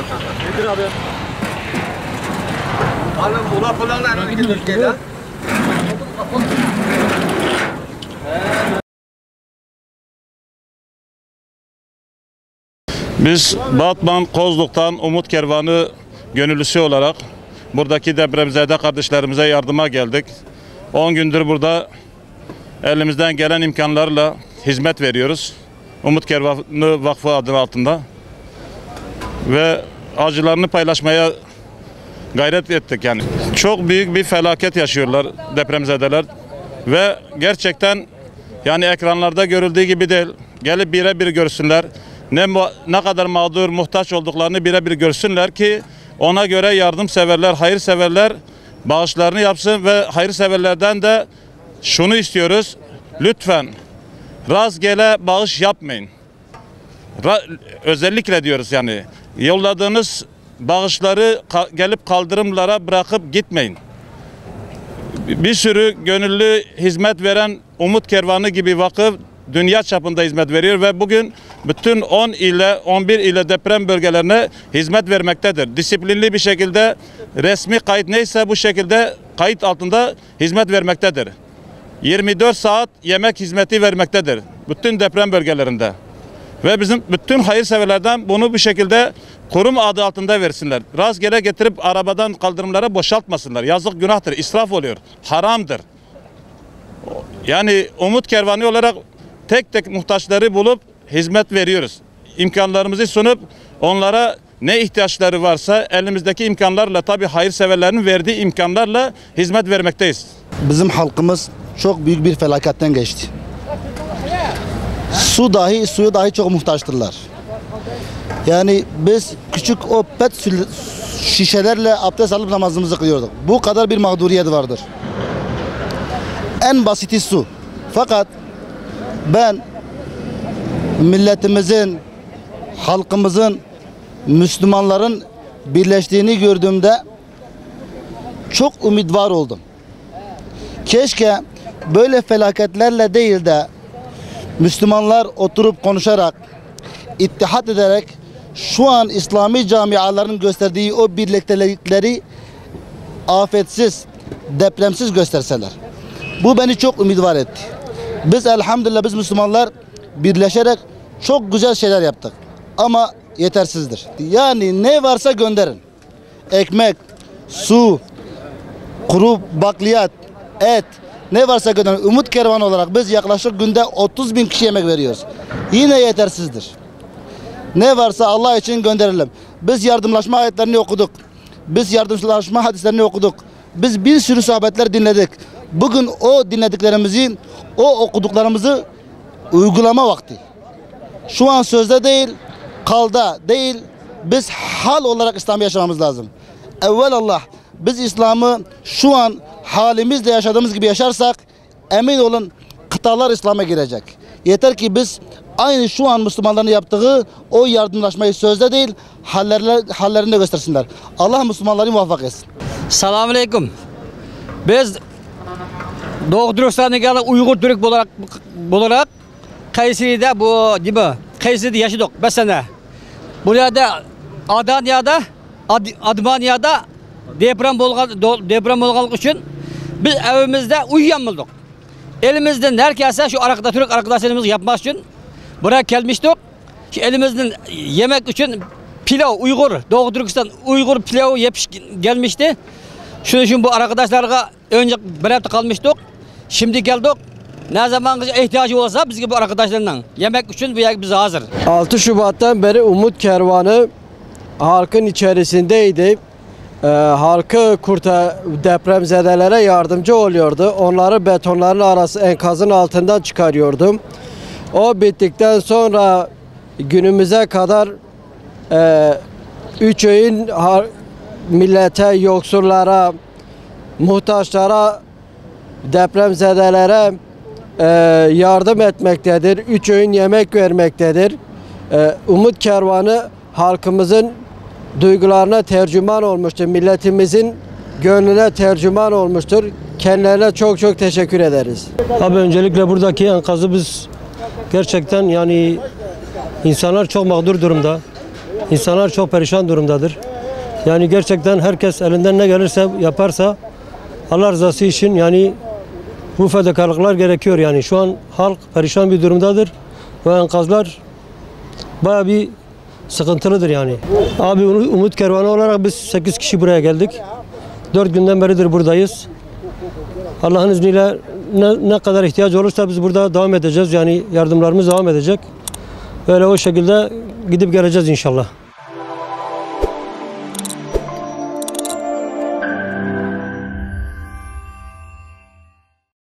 Nedir abi? Alın bula pullarla gidiyor. Biz Batman Kozluk'tan Umut Kervanı gönüllüsü olarak buradaki depremzede kardeşlerimize yardıma geldik. 10 gündür burada elimizden gelen imkanlarla hizmet veriyoruz. Umut Kervanı Vakfı adı altında. Ve acılarını paylaşmaya gayret ettik yani. Çok büyük bir felaket yaşıyorlar depremzedeler. Ve gerçekten yani ekranlarda görüldüğü gibi değil. Gelip birebir görsünler. Ne kadar mağdur, muhtaç olduklarını birebir görsünler ki ona göre yardımseverler, hayırseverler bağışlarını yapsın ve hayırseverlerden de şunu istiyoruz. Lütfen rastgele bağış yapmayın. Özellikle diyoruz yani yolladığınız bağışları gelip kaldırımlara bırakıp gitmeyin. Bir sürü gönüllü hizmet veren Umut Kervanı gibi vakıf dünya çapında hizmet veriyor ve bugün bütün 10 ile 11 ile deprem bölgelerine hizmet vermektedir. Disiplinli bir şekilde resmi kayıt neyse bu şekilde kayıt altında hizmet vermektedir. 24 saat yemek hizmeti vermektedir bütün deprem bölgelerinde. Ve bizim bütün hayırseverlerden bunu bu şekilde kurum adı altında versinler. Rastgele getirip arabadan kaldırımlara boşaltmasınlar. Yazık, günahtır, israf oluyor, haramdır. Yani Umut Kervanı olarak tek tek muhtaçları bulup hizmet veriyoruz. İmkanlarımızı sunup onlara ne ihtiyaçları varsa elimizdeki imkanlarla, tabii hayırseverlerin verdiği imkanlarla hizmet vermekteyiz. Bizim halkımız çok büyük bir felaketten geçti. Suya dahi çok muhtaçtırlar. Yani biz küçük o pet şişelerle abdest alıp namazımızı kılıyorduk. Bu kadar bir mağduriyet vardır. En basiti su. Fakat ben milletimizin, halkımızın, Müslümanların birleştiğini gördüğümde çok ümidvar oldum. Keşke böyle felaketlerle değil de Müslümanlar oturup konuşarak, ittihat ederek şu an İslami camiaların gösterdiği o birliktelikleri afetsiz, depremsiz gösterseler. Bu beni çok ümidvar etti. Biz elhamdülillah biz Müslümanlar birleşerek çok güzel şeyler yaptık. Ama yetersizdir. Yani ne varsa gönderin. Ekmek, su, kuru bakliyat, et, ne varsa gönderin. Umut Kervanı olarak biz yaklaşık günde 30.000 kişi yemek veriyoruz. Yine yetersizdir. Ne varsa Allah için gönderelim. Biz yardımlaşma ayetlerini okuduk. Biz yardımlaşma hadislerini okuduk. Biz bir sürü sohbetler dinledik. Bugün o dinlediklerimizi, o okuduklarımızı uygulama vakti. Şu an sözde değil, kalda değil, biz hal olarak İslam'ı yaşamamız lazım. Evvelallah biz İslam'ı şu an halimizle yaşadığımız gibi yaşarsak emin olun kıtalar İslam'a girecek. Yeter ki biz aynı şu an Müslümanların yaptığı o yardımlaşmayı sözde değil hallerinde göstersinler. Allah Müslümanları muvaffak etsin. Selamünaleyküm. Biz Doğu Türkistan'da geldi Uygur Türk olarak Kayseri'de bu gibi Kayseri'de yaşadık 5 sene. Burada Admanya'da deprem olganlık için biz evimizde uyuyamadık. Elimizden herkese şu Türk arkadaşlarımız yapmak için buraya gelmiştik. Şu elimizden yemek için pilav Doğu Türkistan Uygur pilavı gelmişti. Şunun için bu arkadaşlarga önce bir hafta kalmıştık. Şimdi geldik. Ne zaman ihtiyacı olsa biz gibi arkadaşlarından yemek için biz hazır. 6 Şubat'tan beri Umut Kervanı halkın içerisindeydi. Halkı depremzedelere yardımcı oluyordu. Onları betonların enkazın altından çıkarıyordum. O bittikten sonra günümüze kadar 3 öğün millete, yoksullara, muhtaçlara, depremzedelere yardım etmektedir. 3 öğün yemek vermektedir. Umut Kervanı halkımızın duygularına tercüman olmuştur. Milletimizin gönlüne tercüman olmuştur. Kendilerine çok çok teşekkür ederiz. Abi öncelikle buradaki enkazı biz gerçekten yani insanlar çok mağdur durumda. İnsanlar çok perişan durumdadır. Yani gerçekten herkes elinden ne gelirse yaparsa Allah rızası için yani bu fedakarlıklar gerekiyor yani. Şu an halk perişan bir durumdadır ve enkazlar bayağı bir sıkıntılıdır yani. Abi Umut Kervanı olarak biz 8 kişi buraya geldik. 4 günden beridir buradayız. Allah'ın izniyle ne kadar ihtiyaç olursa biz burada devam edeceğiz. Yani yardımlarımız devam edecek. Böyle o şekilde gidip geleceğiz inşallah.